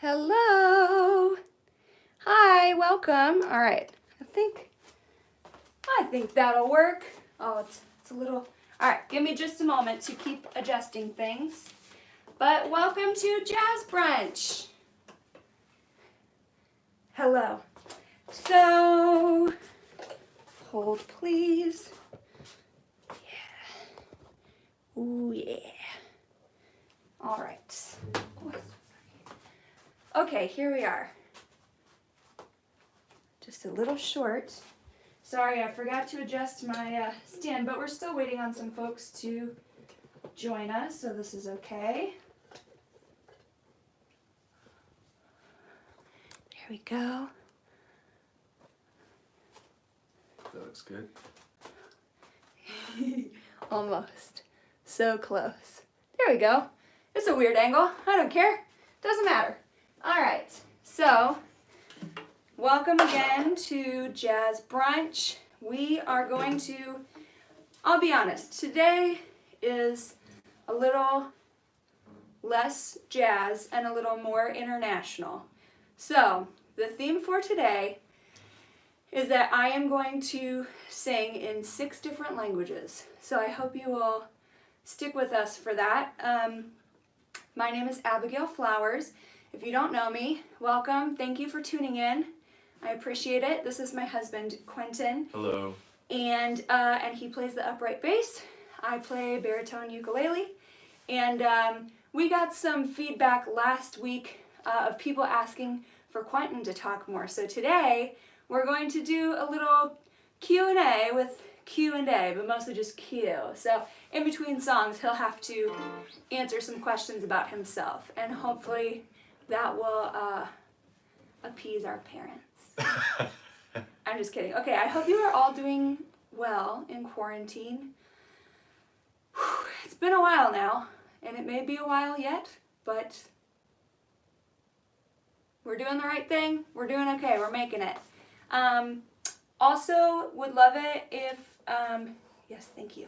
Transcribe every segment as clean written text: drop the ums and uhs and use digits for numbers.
Hello. Hi, welcome. All right. I think that'll work. Oh, it's a little. All right, give me just a moment to keep adjusting things. But welcome to Jazz Brunch. Hello. So, hold please. Yeah. Ooh, yeah. All right. Okay, here we are. Just a little short. Sorry, I forgot to adjust my stand, but we're still waiting on some folks to join us, so this is okay. There we go. That looks good. Almost. So close. There we go. It's a weird angle. I don't care. Doesn't matter. All right. So, welcome again to Jazz Brunch. We are going to, I'll be honest, today is a little less jazz and a little more international. So, the theme for today is that I am going to sing in 6 different languages. So I hope you will stick with us for that. My name is Abigail Flowers. If you don't know me, welcome. Thank you for tuning in. I appreciate it. This is my husband, Quentin. Hello. And he plays the upright bass. I play baritone ukulele. And we got some feedback last week of people asking for Quentin to talk more. So today, we're going to do a little Q&A with Q&A, but mostly just Q. So in between songs, he'll have to answer some questions about himself. And hopefully that will appease our parents. I'm just kidding. Okay, I hope you are all doing well in quarantine. It's been a while now, and it may be a while yet, but we're doing the right thing. We're doing okay. We're making it. Also, would love it if, yes, thank you.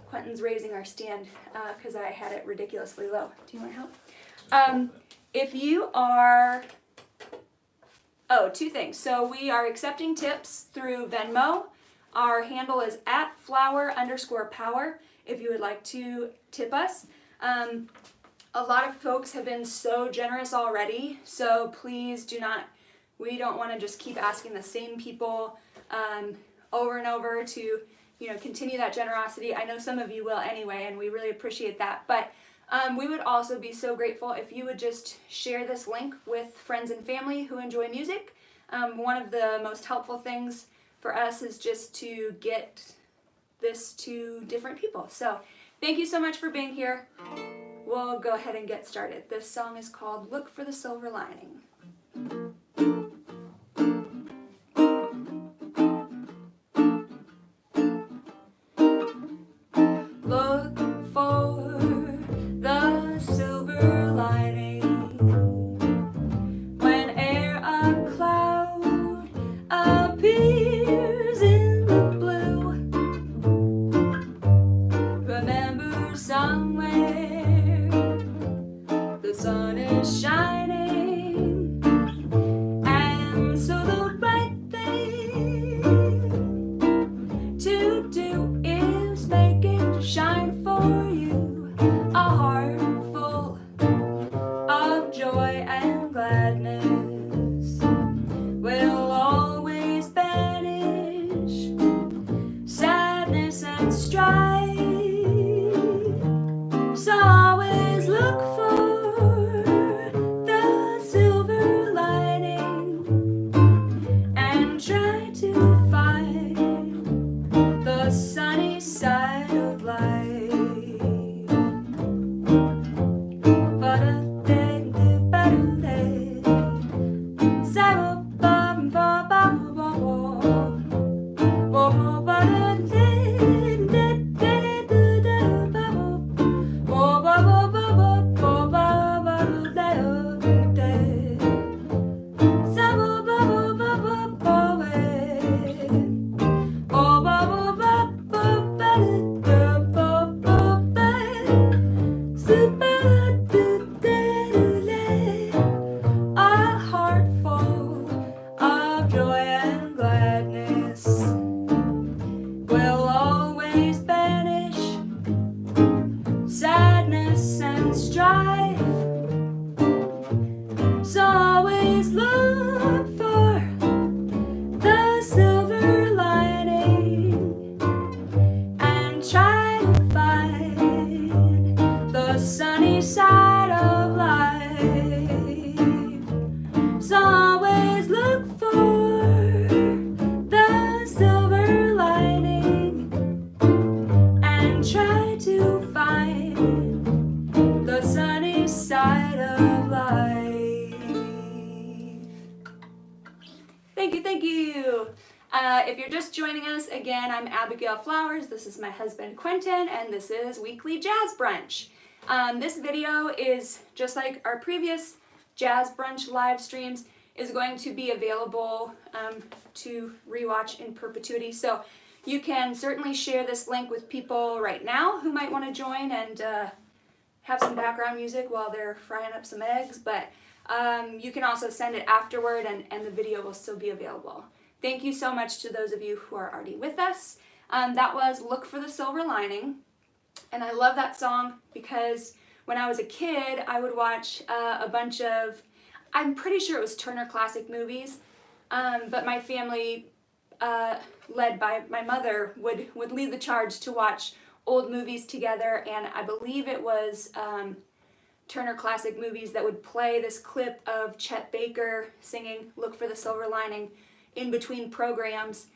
Quentin's raising our stand because I had it ridiculously low. Do you want help? If you are, 2 things. So we are accepting tips through Venmo. Our handle is @flower_power if you would like to tip us. A lot of folks have been so generous already, so please we don't want to just keep asking the same people over and over to, continue that generosity. I know some of you will anyway, and we really appreciate that. But we would also be so grateful if you would just share this link with friends and family who enjoy music. One of the most helpful things for us is just to get this to different people. So thank you so much for being here. We'll go ahead and get started. This song is called Look for the Silver Lining. Look for the silver lining whene'er a cloud appears in the blue. Remember somewhere the sun is shining If you're just joining us, again, I'm Abigail Flowers. This is my husband Quentin, and this is Weekly Jazz Brunch. This video is just like our previous Jazz Brunch live streams, is going to be available to rewatch in perpetuity. So you can certainly share this link with people right now who might want to join and have some background music while they're frying up some eggs, but you can also send it afterward and the video will still be available. Thank you so much to those of you who are already with us. That was Look for the Silver Lining, and I love that song because when I was a kid, I would watch a bunch of, I'm pretty sure it was Turner Classic Movies, but my family, led by my mother, would lead the charge to watch old movies together, and I believe it was Turner Classic Movies that would play this clip of Chet Baker singing Look for the Silver Lining in between programs.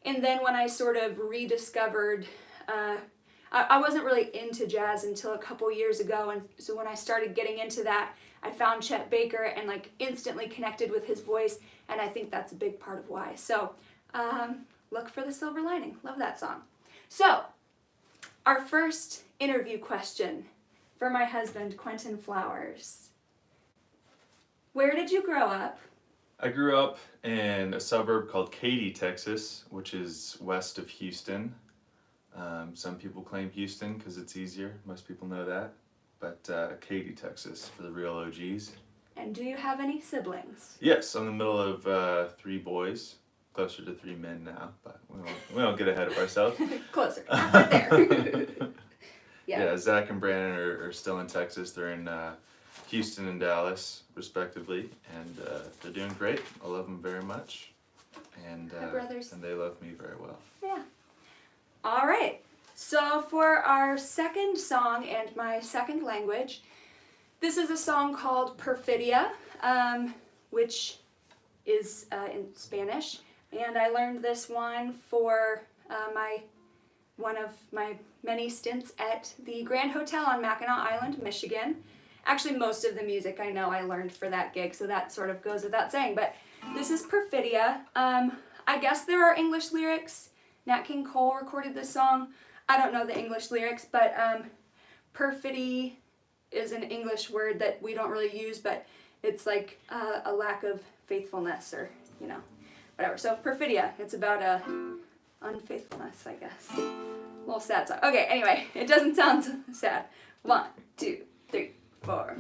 And then when I sort of rediscovered, I wasn't really into jazz until a couple years ago, and so when I started getting into that, I found Chet Baker and like instantly connected with his voice, and I think that's a big part of why. So, Look for the Silver Lining. Love that song. So, our first interview question for my husband, Quentin Flowers. Where did you grow up? I grew up in a suburb called Katy, Texas, which is west of Houston. Some people claim Houston because it's easier. Most people know that. But Katy, Texas, for the real OGs. And do you have any siblings? Yes, I'm the middle of 3 boys. Closer to 3 men now, but we don't get ahead of ourselves. Closer. Right there. Yeah, Zach and Brandon are still in Texas. They're in Houston and Dallas, respectively, and they're doing great. I love them very much, and Hi, brothers. and they love me very well. Yeah. All right. So for our second song and my second language, this is a song called Perfidia, which is in Spanish, and I learned this one for one of my many stints at the Grand Hotel on Mackinac Island, Michigan. Actually, most of the music I know I learned for that gig, so that sort of goes without saying, but this is Perfidia. I guess there are English lyrics. Nat King Cole recorded this song. I don't know the English lyrics, but perfidy is an English word that we don't really use, but it's like a lack of faithfulness, or, you know, whatever. So Perfidia, it's about unfaithfulness, I guess. A little sad song. Okay, anyway, it doesn't sound sad. 1, 2, 3, 4.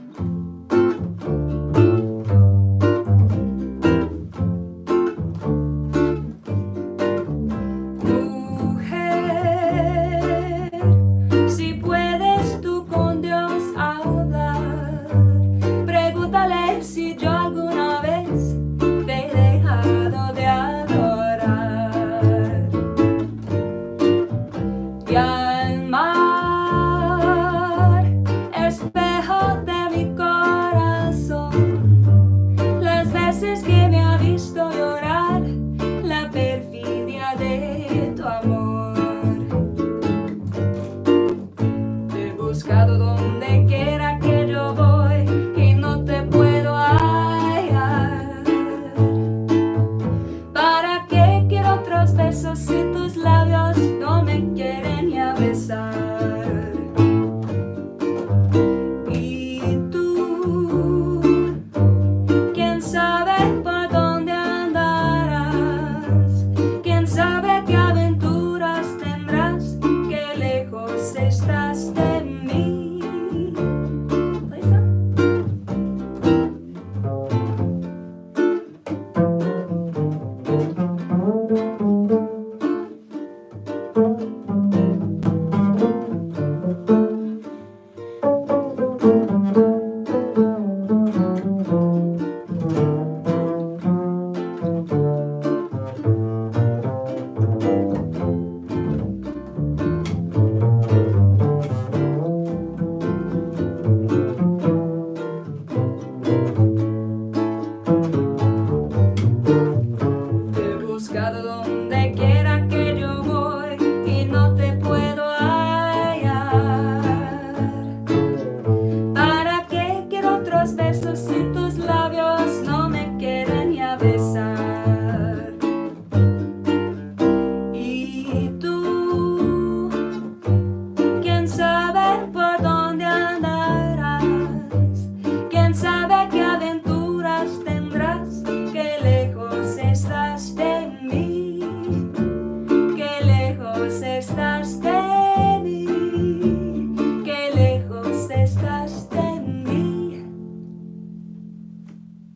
Espejo de mi corazón.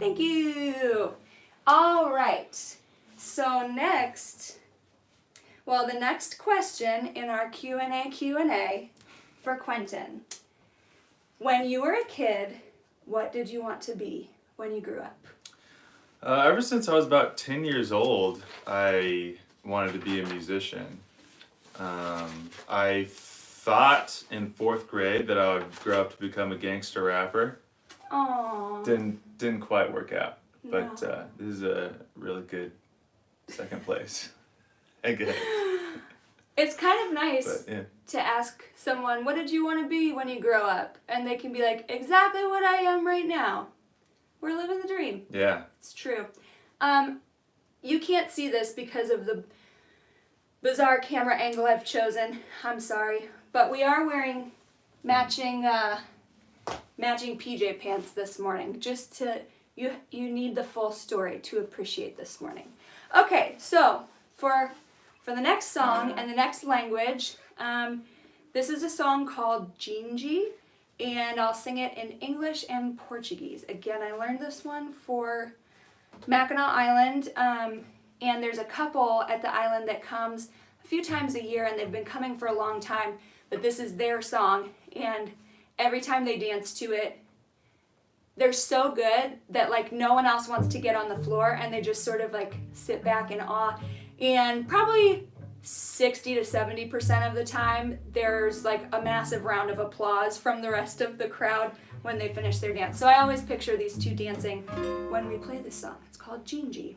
Thank you. All right. So the next question in our Q&A for Quentin. When you were a kid, what did you want to be when you grew up? Ever since I was about 10 years old, I wanted to be a musician. I thought in 4th grade that I would grow up to become a gangster rapper. Aww. Didn't quite work out, but No. this is a really good second place. I guess. It's kind of nice But, yeah. to ask someone, what did you want to be when you grow up? And they can be like, exactly what I am right now. We're living the dream. Yeah. It's true. You can't see this because of the bizarre camera angle I've chosen. I'm sorry. But we are wearing matching PJ pants this morning. Just to, you need the full story to appreciate this morning. Okay, so for the next song and the next language, this is a song called Dindi, and I'll sing it in English and Portuguese. Again, I learned this one for Mackinac Island, and there's a couple at the island that comes a few times a year, and they've been coming for a long time, but this is their song, and every time they dance to it, they're so good that like no one else wants to get on the floor, and they just sort of like sit back in awe. And probably 60 to 70% of the time, there's like a massive round of applause from the rest of the crowd when they finish their dance. So I always picture these two dancing when we play this song. It's called Dindi.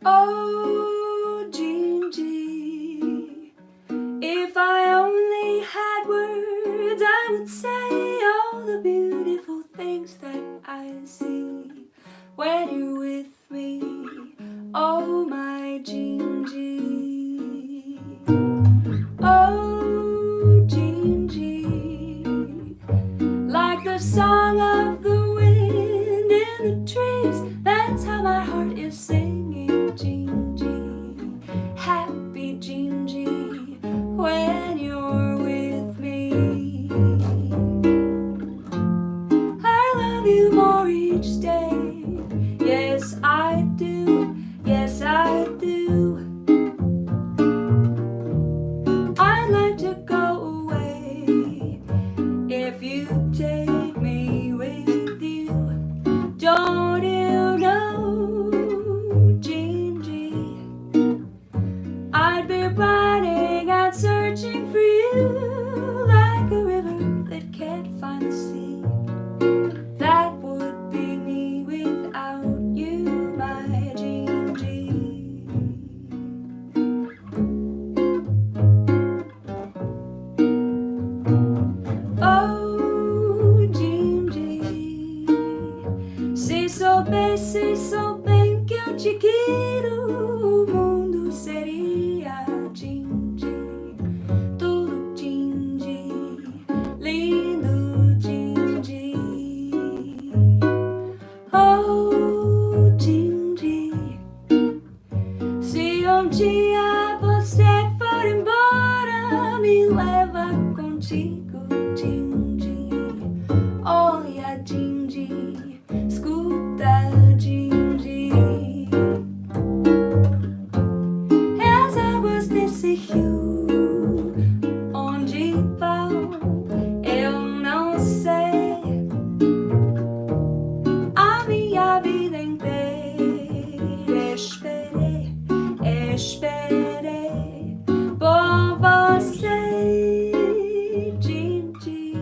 Oh, Dindi, if I only had words, I would say all the beautiful things that I see when you're with me. Oh, my Dindi. Oh, Dindi, like the song of the wind in the trees. That's how my heart is singing, Dindi. Happy Dindi, when you're with me. I love you more each day. Yes, I do. Yes, I do. I'd like to go away if you take me with you. Don't you know, Dindi, I'd be running out searching for you like a river that can't find the sea. That would be me without you, my Dindi. Oh, Dindi, sei so bem que eu te quero, o mundo seria Dindi, tudo Dindi, lindo Dindi. Oh, Dindi, se dia você for embora, me leva contigo, Dindi. Olha, Dindi, escuta, Dindi. As águas desse rio, onde vão, eu não sei. A minha vida inteira esperei por você, Dindi,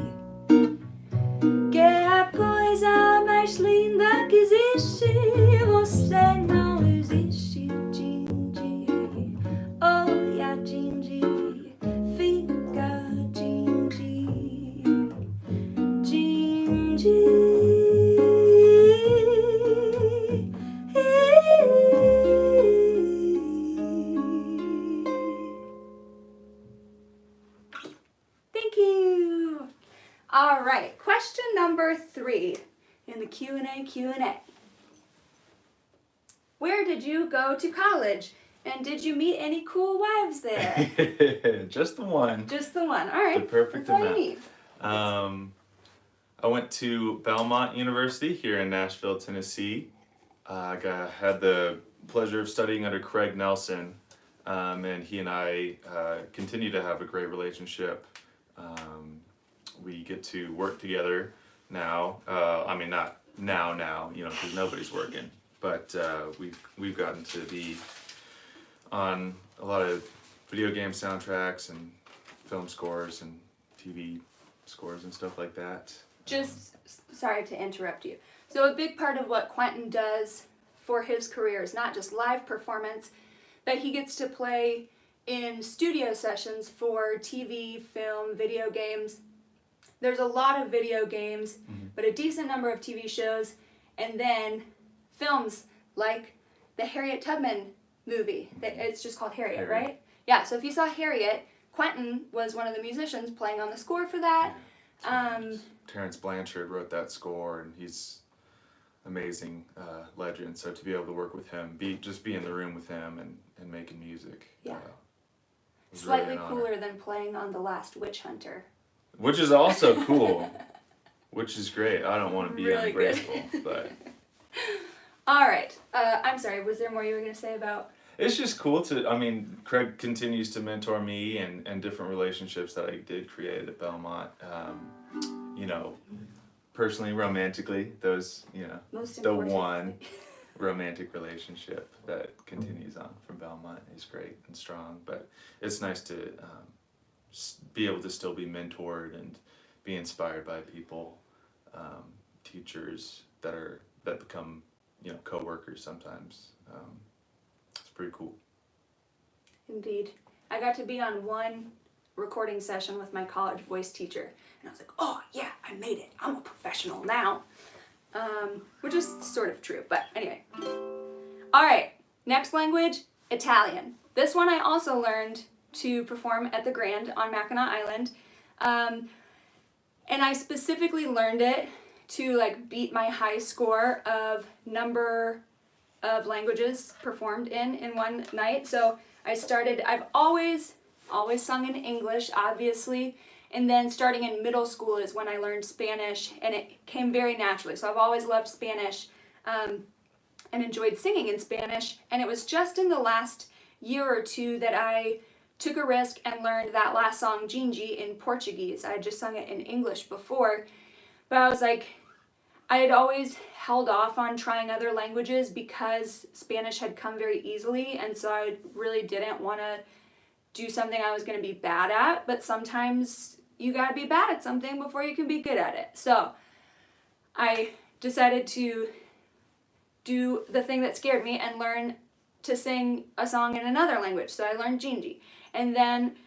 que é a coisa mais linda que existe. Você não existe, Dindi. Olha, Dindi, fica, Dindi, Dindi. Thank you. All right, question number 3 in the Q&A. Where did you go to college? And did you meet any cool wives there? Just the one. Just the one. All right. The perfect That's all amount. you need. I went to Belmont University here in Nashville, Tennessee. Had the pleasure of studying under Craig Nelson, and he and I continue to have a great relationship. We get to work together now. I mean, not now, you know, because nobody's working. But we've gotten to be on a lot of video game soundtracks and film scores and TV scores and stuff like that. Just, sorry to interrupt you. So a big part of what Quentin does for his career is not just live performance, but he gets to play in studio sessions for TV, film, video games. There's a lot of video games, but a decent number of TV shows, and then films like the Harriet Tubman movie. It's just called Harriet, right? Yeah, so if you saw Harriet, Quentin was one of the musicians playing on the score for that. Terrence Blanchard wrote that score, and he's amazing legend. So to be able to work with him, be in the room with him and making music. Was slightly really an cooler honor. than playing on The Last Witch Hunter. Which is also cool. Which is great. I don't want to be Really ungrateful, good. but All right. I'm sorry. Was there more you were going to say about? it's just cool to. I mean, Craig continues to mentor me and different relationships that I did create at Belmont. You know, personally, romantically, those, you know, Most the importantly. one romantic relationship that continues on from Belmont is great and strong. But it's nice to be able to still be mentored and be inspired by people, teachers that become, you know, co-workers sometimes. It's pretty cool. Indeed. I got to be on one recording session with my college voice teacher, and I was like, oh yeah, I made it. I'm a professional now. Which is sort of true, but anyway. All right, next language, Italian. This one I also learned to perform at the Grand on Mackinac Island. And I specifically learned it to like beat my high score of number of languages performed in one night. So I've always sung in English, obviously, and then starting in middle school is when I learned Spanish, and it came very naturally. So I've always loved Spanish and enjoyed singing in Spanish, and it was just in the last year or two that I took a risk and learned that last song, Dindi, in Portuguese. I had just sung it in English before, but I was like, I had always held off on trying other languages because Spanish had come very easily, and so I really didn't want to do something I was going to be bad at, but sometimes you got to be bad at something before you can be good at it. So I decided to do the thing that scared me and learn to sing a song in another language. So I learned Dindi. And then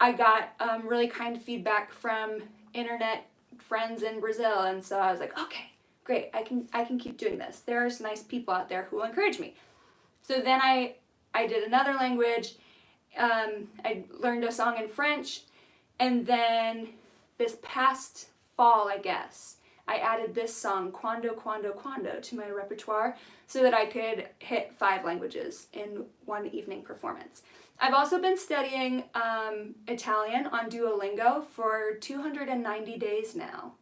I got really kind feedback from internet friends in Brazil, and so I was like, okay, great, I can keep doing this. There's nice people out there who will encourage me. So then I did another language. I learned a song in French, and then this past fall, I guess, I added this song, Quando, Quando, Quando, to my repertoire so that I could hit 5 languages in one evening performance. I've also been studying Italian on Duolingo for 290 days now.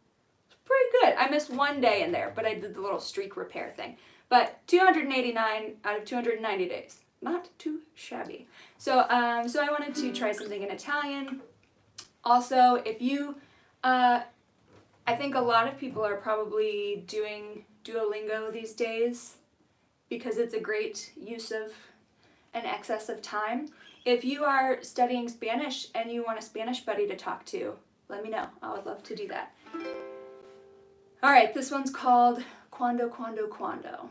It's pretty good. I missed one day in there, but I did the little streak repair thing. But 289 out of 290 days. Not too shabby. So I wanted to try something in Italian. Also, if you, I think a lot of people are probably doing Duolingo these days because it's a great use of an excess of time. If you are studying Spanish and you want a Spanish buddy to talk to, let me know. I would love to do that. All right, this one's called Quando, Quando, Quando.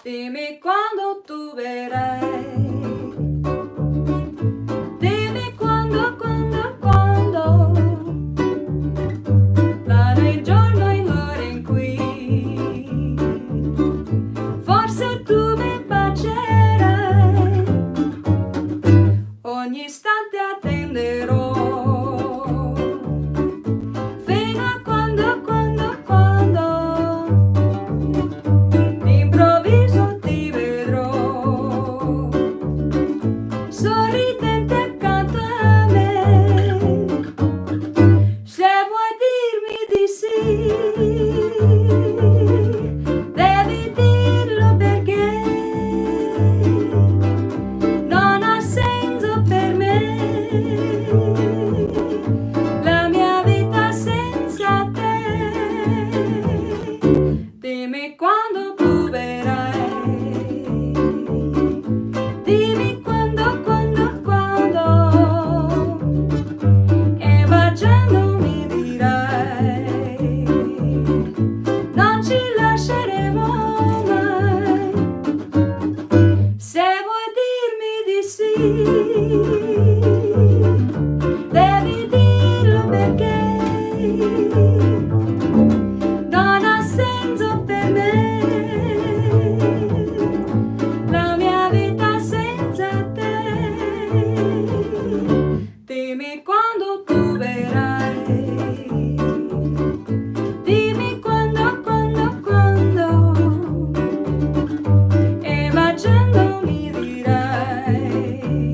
Dime cuando tú verás. Dime quando, quando, quando. L'anno, il giorno, e l'ora in cui forse tu mi bacerai. Ogni istante attenderò. Fino a quando, quando, quando devi dirlo perché non ha senso per me la mia vita senza te. Dimmi quando tu verrai, dimmi quando, e baciando mi dirai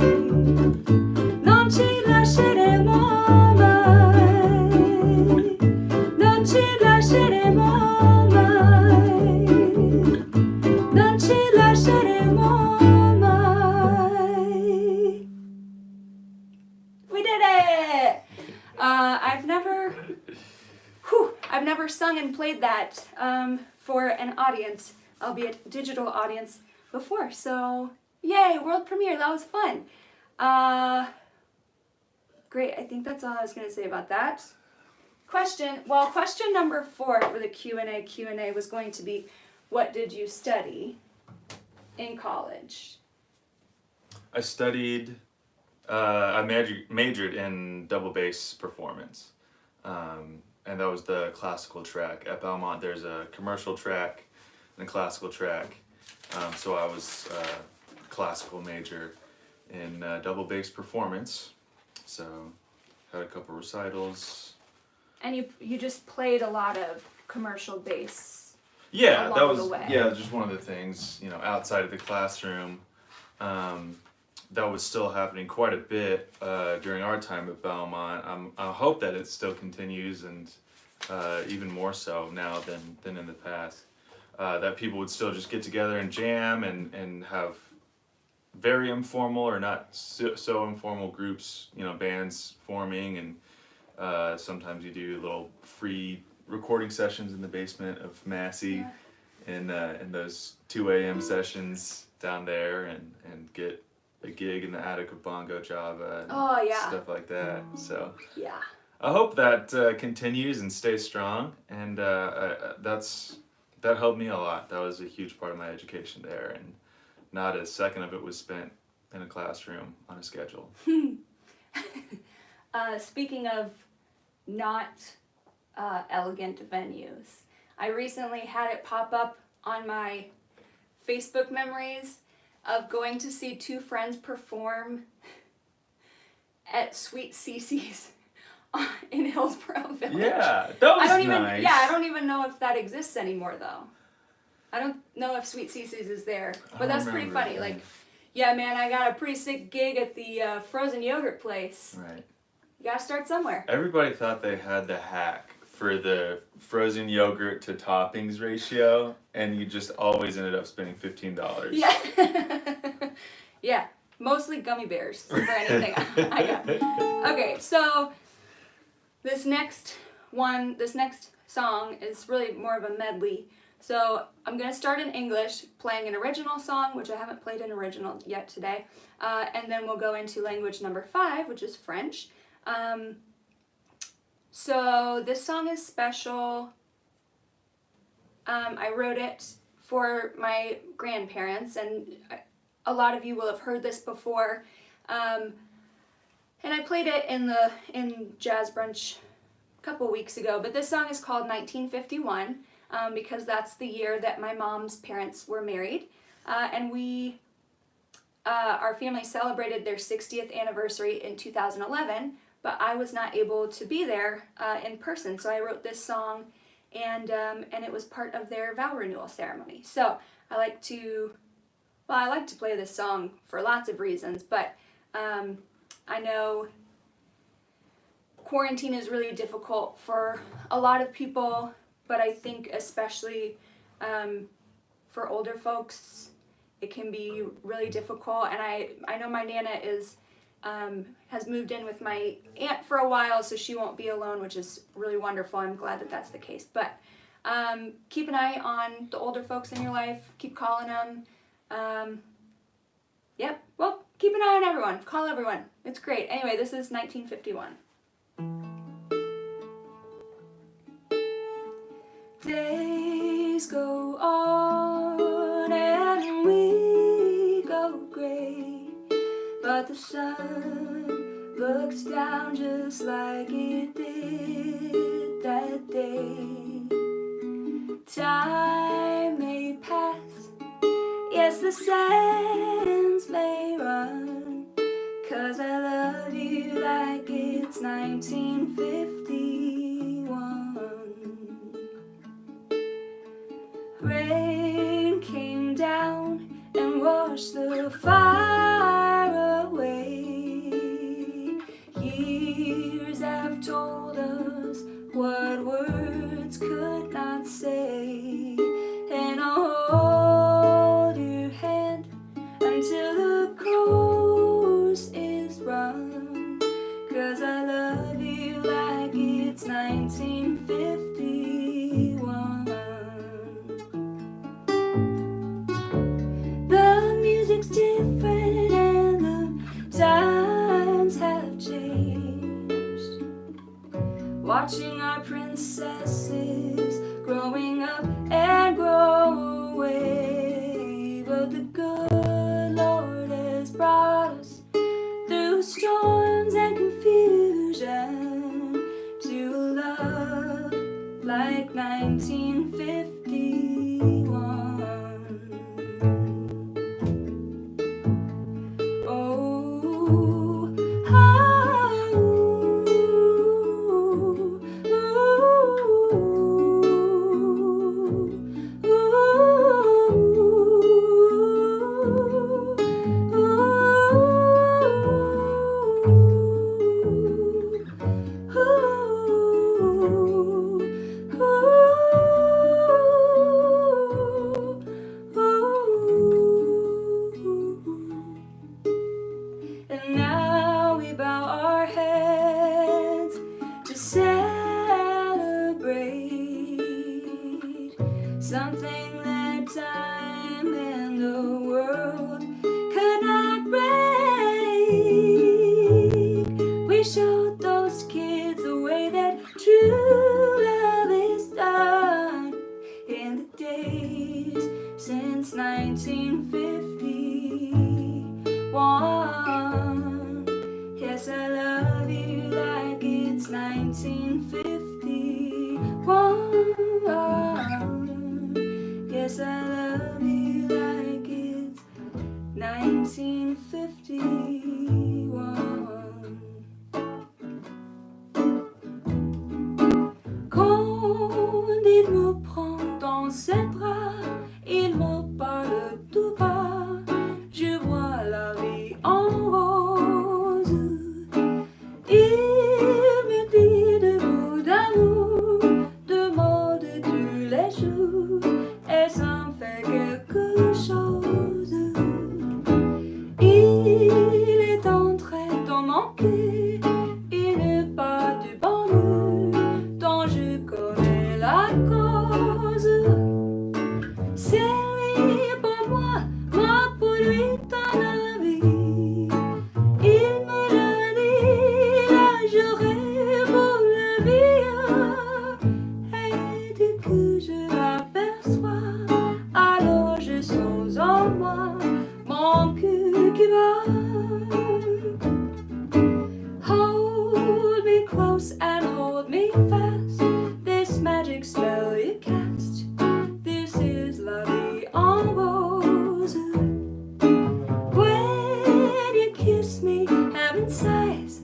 non ci lasceremo mai, non ci lasceremo mai, non ci lasceremo mai. We did it! I've never sung and played that for an audience, albeit digital audience, before. So, yay, world premiere, that was fun. Great, I think that's all I was going to say about that. Question number 4 for the Q&A was going to be, what did you study in college? I studied, I majored in double bass performance. And that was the classical track. At Belmont, there's a commercial track and a classical track. So I was a classical major in double bass performance. So had a couple recitals. And you just played a lot of commercial bass. Yeah, along that was the way. just one of the things, outside of the classroom. That was still happening quite a bit during our time at Belmont. I hope that it still continues, and even more so now than in the past. That people would still just get together and jam and have very informal or not so informal groups, bands forming, and sometimes you do little free recording sessions in the basement of Massey, in those 2 a.m. sessions down there, and get a gig in the attic of Bongo Java and stuff like that. So I hope that continues and stays strong, and that helped me a lot. That was a huge part of my education there, and not a second of it was spent in a classroom on a schedule. Speaking of not elegant venues, I recently had it pop up on my Facebook memories of going to see 2 friends perform at Sweet Cece's in Hillsborough Village. Yeah, that was nice. I don't even know if that exists anymore, though. I don't know if Sweet Cece's is there, but that's pretty funny. Yeah. Like, yeah, man, I got a pretty sick gig at the frozen yogurt place. Right. You gotta start somewhere. Everybody thought they had the hack for the frozen yogurt to toppings ratio, and you just always ended up spending $15. Yeah. Yeah, mostly gummy bears for anything I got. Okay, so this next song is really more of a medley. So I'm going to start in English, playing an original song, which I haven't played an original yet today, and then we'll go into language number 5, which is French. So this song is special. I wrote it for my grandparents, and a lot of you will have heard this before. And I played it in Jazz Brunch a couple weeks ago, but this song is called 1951. Because that's the year that my mom's parents were married. And our family celebrated their 60th anniversary in 2011, but I was not able to be there in person. So I wrote this song, and it was part of their vow renewal ceremony. So I like to play this song for lots of reasons, but I know quarantine is really difficult for a lot of people, but I think especially for older folks, it can be really difficult. And I know my Nana has moved in with my aunt for a while, so she won't be alone, which is really wonderful. I'm glad that that's the case. But keep an eye on the older folks in your life. Keep calling them. Well, keep an eye on everyone. Call everyone. It's great. Anyway, this is 1951. Days go on and we go gray, but but the sun looks down just like it did that day. Time may pass, yes, the sands may run, 'cause I love you like it's 1951. Rain came down and washed the fire away. Years have told us what words could not say, and I'll hold your hand until the course is run, 'cause I love you like it's 1951. The music's different and the times have changed. Watching our princesses growing up and grow away, but the good Lord has brought us through storms and confusion to a love like 1951. And now we bow our heads to celebrate something that time and the world could not break. We showed those kids the way that true love is done in the days since 1951. Yes, I love you like it's 1951. Yes, I love you like it's 1951. Quand il me prend dans ses bras, il me parle tout bas, je vois la vie en rose. Il me dit de mots d'amour, de mots de tous les jours, et ça me fait quelque chose. Il est entré dans mon cœur, il n'est pas du bonheur dont je connais la cause. C'est lui pour moi, pour lui dans la vie. Il me l'a dit, là je rêve pour la vie. Et dès que je l'aperçois, alors je sens en moi mon cœur qui bat. Hold me close and hold me fast, this magic spell you cast, this is la vie en rose. When you kiss me, heaven sighs,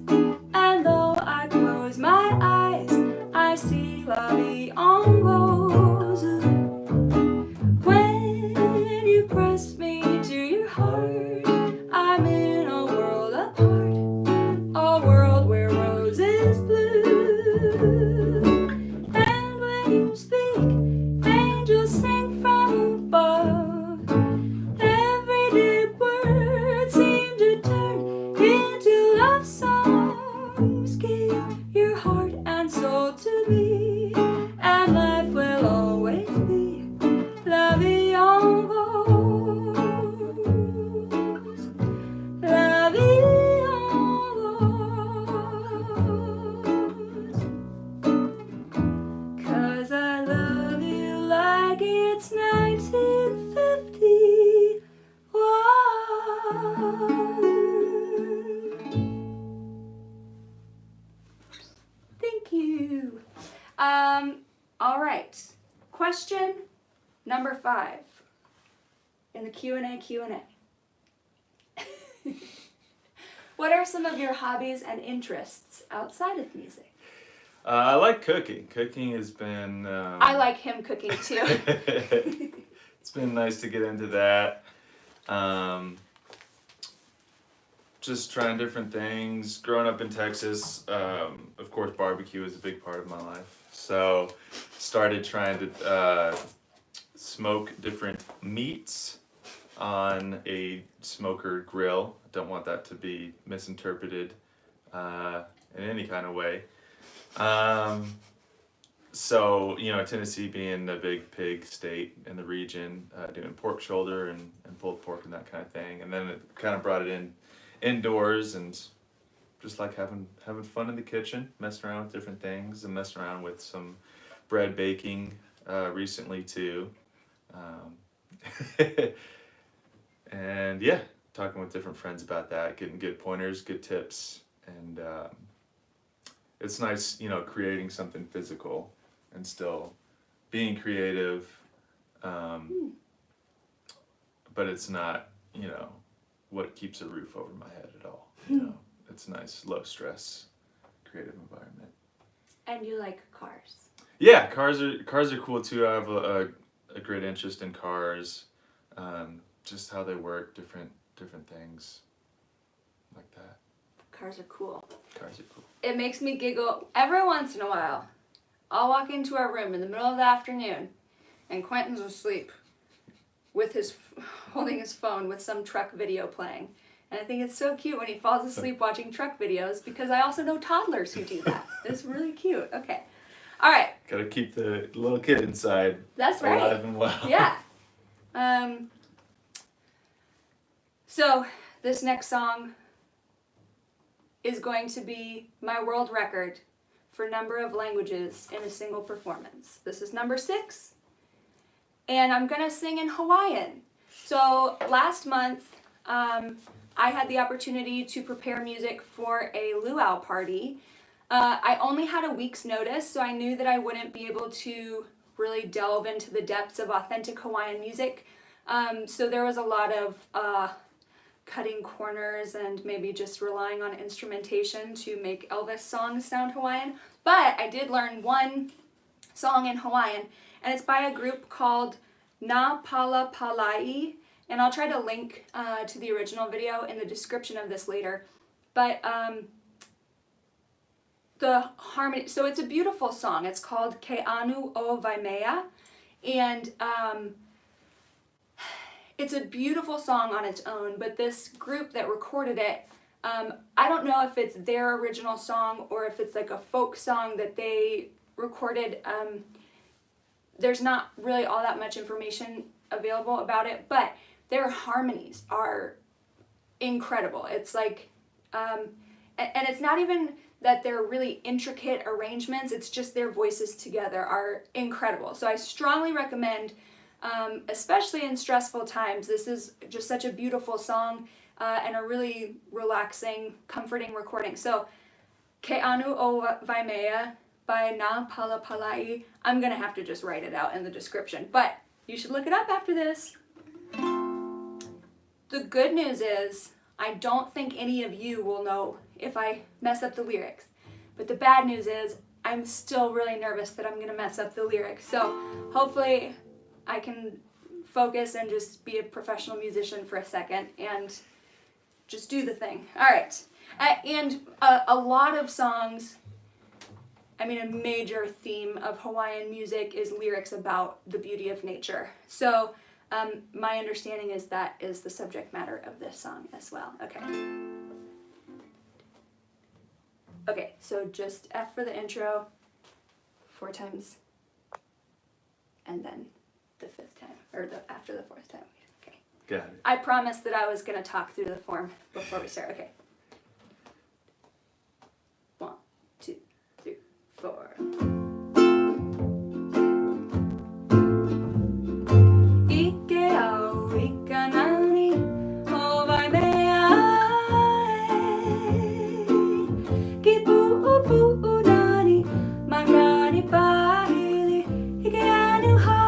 and though I close my eyes, I see la vie en rose. When you press me to your heart, I'm in a world apart, a world where roses bloom. And when you speak, angels sing from above. Everyday words seem to turn into love songs. Give your heart and soul to me, and life will always be la vie en rose. question number 5 in the Q&A. What are some of your hobbies and interests outside of music? I like cooking. Cooking has been... I like him cooking too. It's been nice to get into that. Just trying different things. Growing up in Texas, of course, barbecue is a big part of my life. So, started trying to smoke different meats on a smoker grill. Don't want that to be misinterpreted in any kind of way. So, Tennessee being a big pig state in the region, doing pork shoulder and pulled pork and that kind of thing. And then it kind of brought it indoors and just like having fun in the kitchen, messing around with different things and messing around with some bread baking recently too. And yeah, talking with different friends about that, getting good pointers, good tips, and it's nice, creating something physical and still being creative, but it's not, what keeps a roof over my head at all. It's nice, low stress, creative environment. And you like cars? Yeah, cars are cool too. I have a great interest in cars, just how they work, different things like that. Cars are cool. Cars are cool. It makes me giggle every once in a while. I'll walk into our room in the middle of the afternoon, and Quentin's asleep, with holding his phone with some truck video playing. And I think it's so cute when he falls asleep watching truck videos, because I also know toddlers who do that. It's really cute. Okay. All right. Gotta keep the little kid inside. That's right. Alive and well. Yeah. So this next song is going to be my world record for number of languages in a single performance. This is number 6, and I'm gonna sing in Hawaiian. So last month, I had the opportunity to prepare music for a luau party. I only had a week's notice, so I knew that I wouldn't be able to really delve into the depths of authentic Hawaiian music. So there was a lot of cutting corners and maybe just relying on instrumentation to make Elvis songs sound Hawaiian. But I did learn one song in Hawaiian, and it's by a group called Na Palapalai, and I'll try to link to the original video in the description of this later. But the harmony, so it's a beautiful song. It's called Keanu o Waimea, and it's a beautiful song on its own, but this group that recorded it, I don't know if it's their original song or if it's like a folk song that they recorded. There's not really all that much information available about it, but their harmonies are incredible. It's like, and it's not even that they're really intricate arrangements, it's just their voices together are incredible. So I strongly recommend, especially in stressful times, this is just such a beautiful song and a really relaxing, comforting recording. So, Keanu o Waimea by Na Palapalai. I'm gonna have to just write it out in the description, but you should look it up after this. The good news is, I don't think any of you will know if I mess up the lyrics. But the bad news is, I'm still really nervous that I'm gonna mess up the lyrics. So hopefully I can focus and just be a professional musician for a second and just do the thing. All right. And a lot of songs, a major theme of Hawaiian music is lyrics about the beauty of nature. So my understanding is that is the subject matter of this song as well. Okay. Okay, so just F for the intro, 4 times, and then the 5th time, or after the 4th time. Okay. Got it. I promised that I was going to talk through the form before we start. Okay. 1, 2, 3, 4. Pu'unani, magani pahili, hikeanu ha.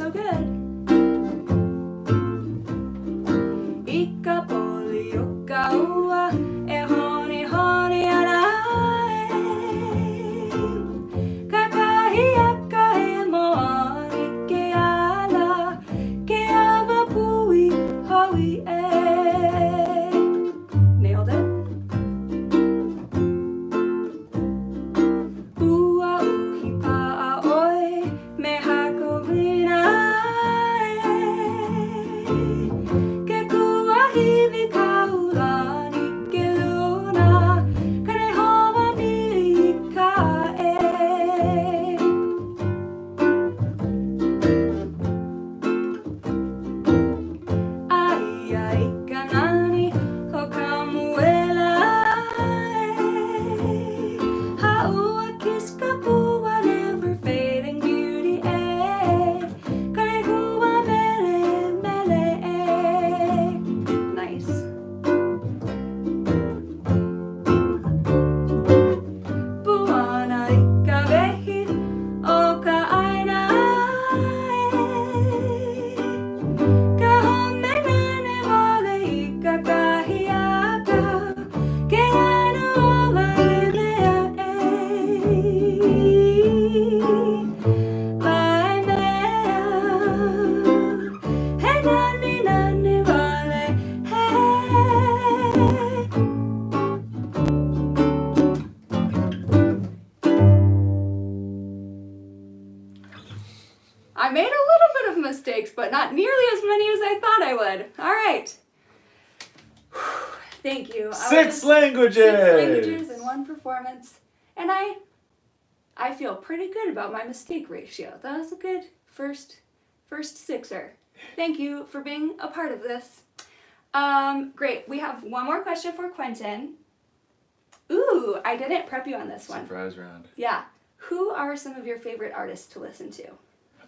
so good. Ika poli uka ua e honi honi ana e kakahi aka e moani ke ala ke ava pui hawi e. Nailed it. Ua uhi pa'a oi me hakovina e ke kua hivi kaulani ke luna kane homa mili ka e. Ai ai kanani ho kamuela e haua kiska pua never fading beauty e kane kua mele mele e. Nice. Puana ika vehi o ka aina e ka home nane wale ika kahi aka ke anu o Waimea e. Waimea he nani nani wale he. I made a little bit of mistakes, but not nearly as many as I thought I would. All right. Thank you. Six languages! 6 languages in one performance. And I feel pretty good about my mistake ratio. That was a good first sixer. Thank you for being a part of this. Great. We have one more question for Quentin. Ooh, I didn't prep you on this one. Surprise round. Yeah. Who are some of your favorite artists to listen to?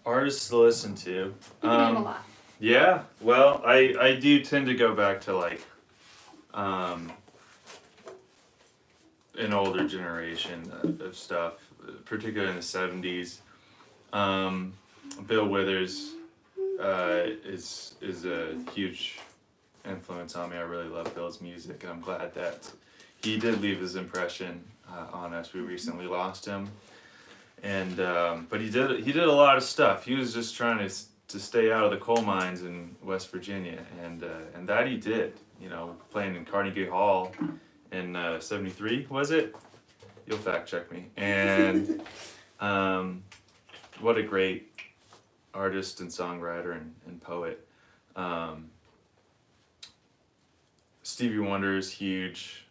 Artists to listen to. You can name a lot. Yeah, well, I do tend to go back to like an older generation of stuff, particularly in the 70s. Bill Withers is a huge influence on me. I really love Bill's music, and I'm glad that he did leave his impression on us. We recently lost him. And but he did a lot of stuff. He was just trying to stay out of the coal mines in West Virginia, and that he did. You know, playing in Carnegie Hall in '73, was it? You'll fact check me. And what a great artist and songwriter and poet. Stevie Wonder is huge.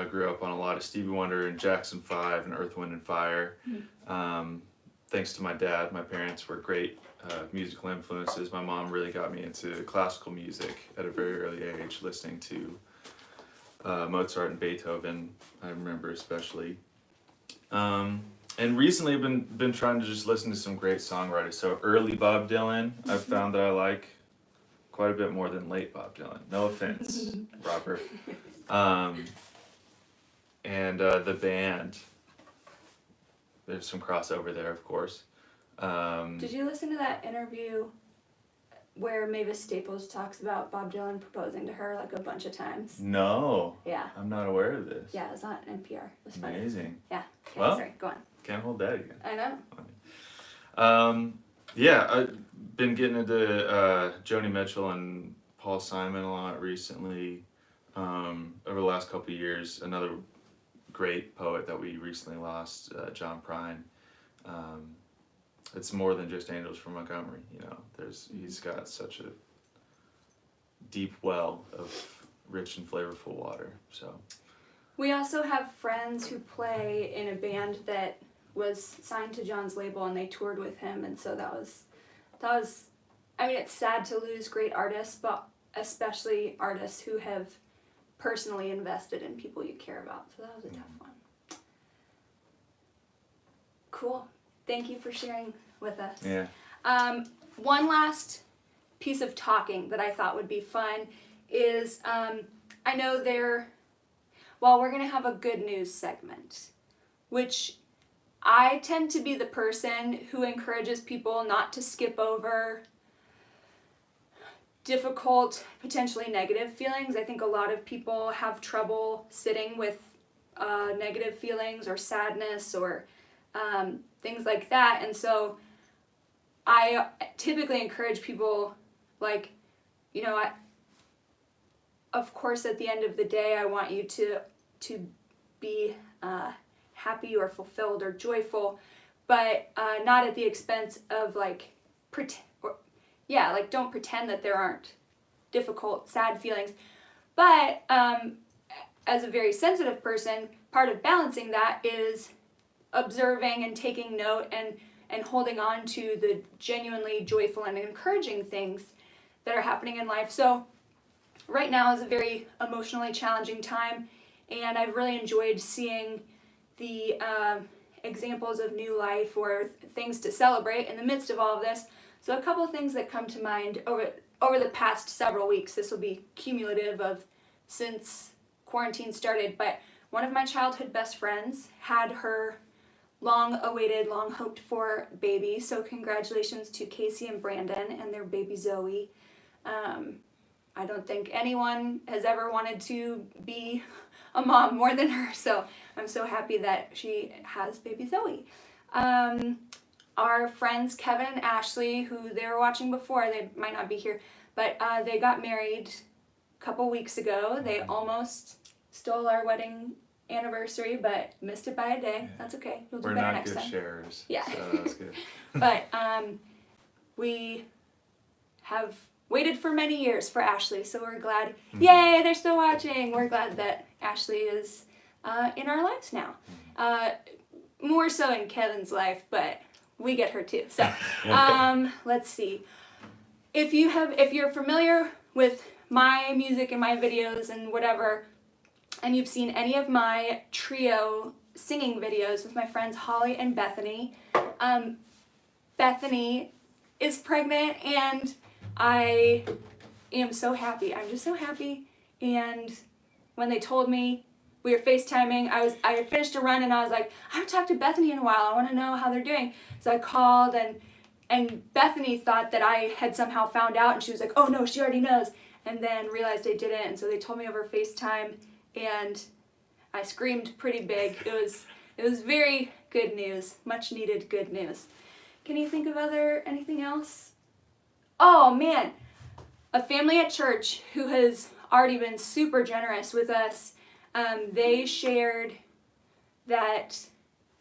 Grew up on a lot of Stevie Wonder and Jackson 5 and Earth, Wind and Fire. Thanks to my dad, my parents were great musical influences. My mom really got me into classical music at a very early age, listening to Mozart and Beethoven, I remember especially. And recently I've been trying to just listen to some great songwriters. So early Bob Dylan, I've found that I like quite a bit more than late Bob Dylan. No offense, Robert. And the band, there's some crossover there, of course. Did you listen to that interview where Mavis Staples talks about Bob Dylan proposing to her like a bunch of times? No. Yeah. I'm not aware of this. Yeah, it was on NPR. It was funny. Amazing. Yeah. Okay, Well, sorry, go on. Can't hold that again. I know. Yeah, I've been getting into Joni Mitchell and Paul Simon a lot recently. Over the last couple of years, another great poet that we recently lost, John Prine. It's more than just Angels from Montgomery, you know. He's got such a deep well of rich and flavorful water. So We also have friends who play in a band that was signed to John's label, and they toured with him, and so that was I mean, it's sad to lose great artists, but especially artists who have personally invested in people you care about. So that was a tough one. Cool. Thank you for sharing with us. yeah. One last piece of talking that I thought would be fun is I know we're going to have a good news segment, which I tend to be the person who encourages people not to skip over difficult, potentially negative feelings. I think a lot of people have trouble sitting with negative feelings or sadness or things like that. And so I typically encourage people, like, you know, of course, at the end of the day, I want you to be happy or fulfilled or joyful, but not at the expense of like don't pretend that there aren't difficult, sad feelings. But as a very sensitive person, part of balancing that is observing and taking note and holding on to the genuinely joyful and encouraging things that are happening in life. So right now is a very emotionally challenging time, and I've really enjoyed seeing the examples of new life or things to celebrate in the midst of all of this. So a couple of things that come to mind over the past several weeks. This will be cumulative of since quarantine started, but one of my childhood best friends had her long-awaited, long-hoped-for baby. So congratulations to Casey and Brandon and their baby Zoe. I don't think anyone has ever wanted to be a mom more than her, so I'm so happy that she has baby Zoe. Our friends Kevin and Ashley, who they were watching before, they might not be here, but they got married a couple weeks ago. They almost stole our wedding anniversary, but missed it by a day. Yeah. That's okay. We'll do We're better not next good time. sharers. Yeah. So that's good. But we have waited for many years for Ashley, so we're glad. Yay, they're still watching. We're glad that Ashley is in our lives now. More so in Kevin's life, but we get her too. So let's see. If you're familiar with my music and my videos and whatever, and you've seen any of my trio singing videos with my friends Holly and Bethany, Bethany is pregnant, and I am so happy. I'm just so happy. And when they told me, we were FaceTiming, I had finished a run and I was like, I haven't talked to Bethany in a while. I want to know how they're doing. So I called, and Bethany thought that I had somehow found out, and she was like, oh no, she already knows. And then realized I didn't, and so they told me over FaceTime, and I screamed pretty big. It was very good news, much needed good news. Can you think of anything else? Oh man, a family at church who has already been super generous with us. They shared that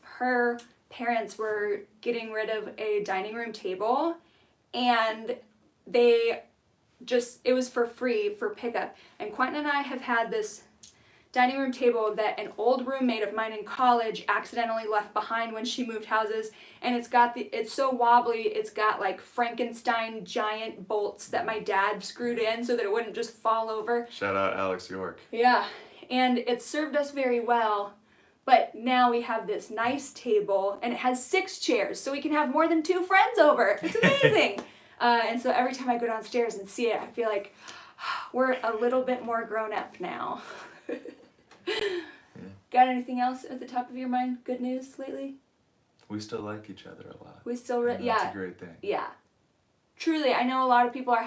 her parents were getting rid of a dining room table, and it was for free for pickup. And Quentin and I have had this dining room table that an old roommate of mine in college accidentally left behind when she moved houses, and it's so wobbly, it's got like Frankenstein giant bolts that my dad screwed in so that it wouldn't just fall over. Shout out Alex York. Yeah, and it served us very well, but now we have this nice table, and it has 6 chairs, so we can have more than 2 friends over. It's amazing. And so every time I go downstairs and see it, I feel like we're a little bit more grown up now. Got anything else at the top of your mind? Good news lately? We still like each other a lot. We still, That's a great thing. Yeah. Truly, I know a lot of people are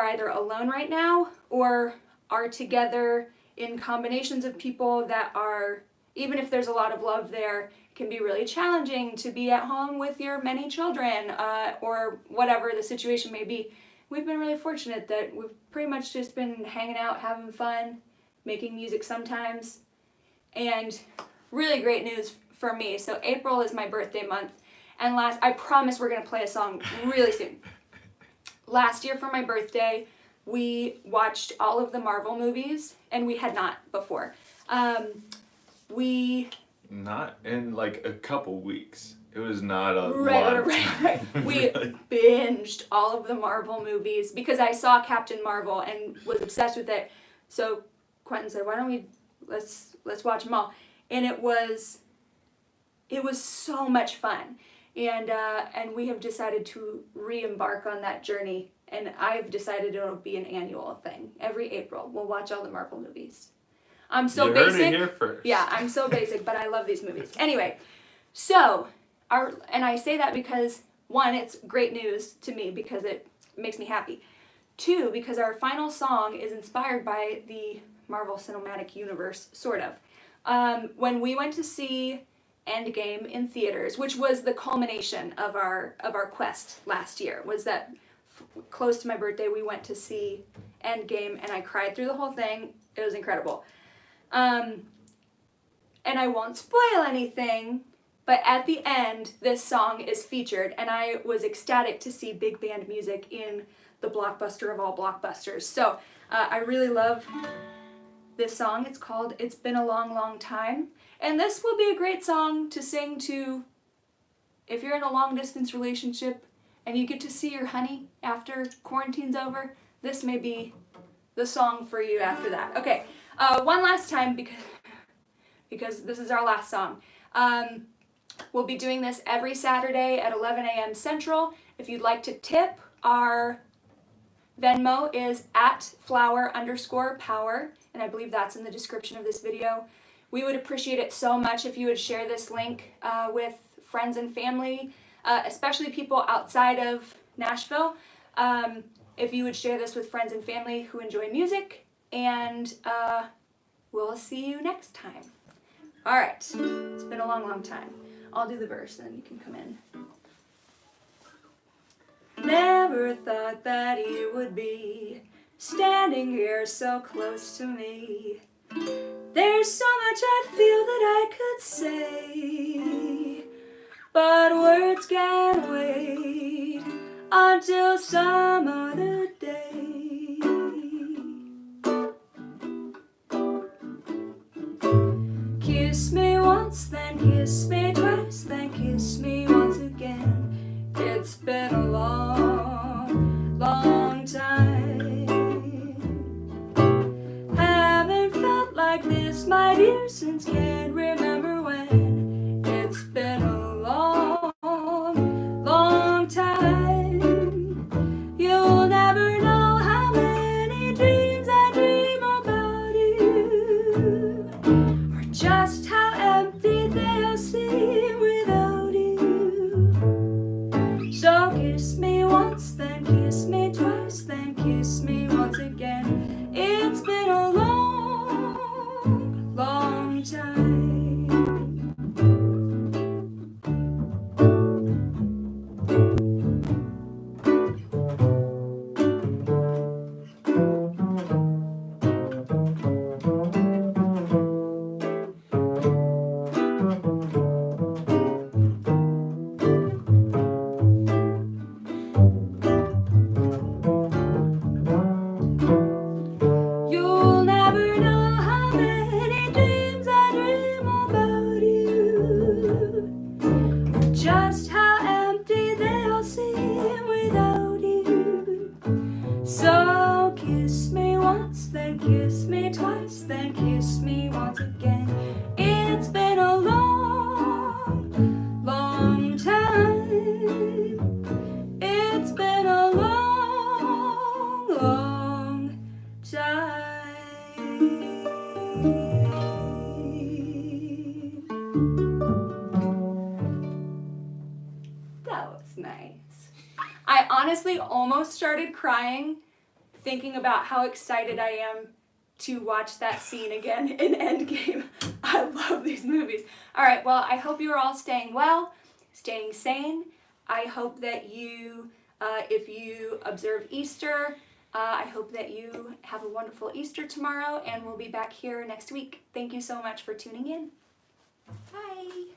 either alone right now or are together in combinations of people that are, even if there's a lot of love there, it can be really challenging to be at home with your many children or whatever the situation may be. We've been really fortunate that we've pretty much just been hanging out, having fun, making music sometimes, and really great news for me. So April is my birthday month, and I promise we're going to play a song really soon. Last year for my birthday, we watched all of the Marvel movies, and we had not before. Not in like a couple weeks. It was not a lot. Right. We binged all of the Marvel movies because I saw Captain Marvel and was obsessed with it. So Quentin said, "Why don't let's watch them all?" And it was so much fun. And we have decided to re-embark on that journey. And I've decided it'll be an annual thing. Every April, we'll watch all the Marvel movies. I'm so you basic. Heard it here first. Yeah, I'm so basic, but I love these movies. Anyway, so and I say that because one, it's great news to me because it makes me happy. Two, because our final song is inspired by the Marvel Cinematic Universe, sort of. When we went to see Endgame in theaters, which was the culmination of our quest last year, was that close to my birthday we went to see Endgame and I cried through the whole thing. It was incredible. And I won't spoil anything, but at the end this song is featured and I was ecstatic to see big band music in the blockbuster of all blockbusters. So I really love this song. It's called It's Been a Long, Long Time. And this will be a great song to sing to if you're in a long distance relationship and you get to see your honey after quarantine's over. This may be the song for you after that. Okay, one last time because this is our last song. We'll be doing this every Saturday at 11 a.m. Central. If you'd like to tip, our Venmo is @flower_power, and I believe that's in the description of this video. We would appreciate it so much if you would share this link with friends and family, especially people outside of Nashville. If you would share this with friends and family who enjoy music, and we'll see you next time. All right, it's been a long, long time. I'll do the verse, and then you can come in. Never thought that you would be standing here so close to me. There's so much I feel that I could say, but words can wait until some other day. Kiss me once, then kiss me twice, then kiss me once again. It's been a long, long time. Haven't felt like this, my dear, since can't remember when. It's been a long, long time. You'll never know how many dreams I dream about you, or just how empty they'll seem without you. So kiss me once, then kiss me twice, then kiss me once again. It's been a long, long time. You'll never know how many dreams I dream about you, or just how empty they'll seem without you. So kiss me once, then kiss me twice, then kiss me once again. It's been a long, long time. It's been a long, long time. That was nice. I honestly almost started crying thinking about how excited I am to watch that scene again in Endgame. I love these movies. All right, well, I hope you're all staying well, staying sane. I hope that you, if you observe Easter, I hope that you have a wonderful Easter tomorrow, and we'll be back here next week. Thank you so much for tuning in. Bye.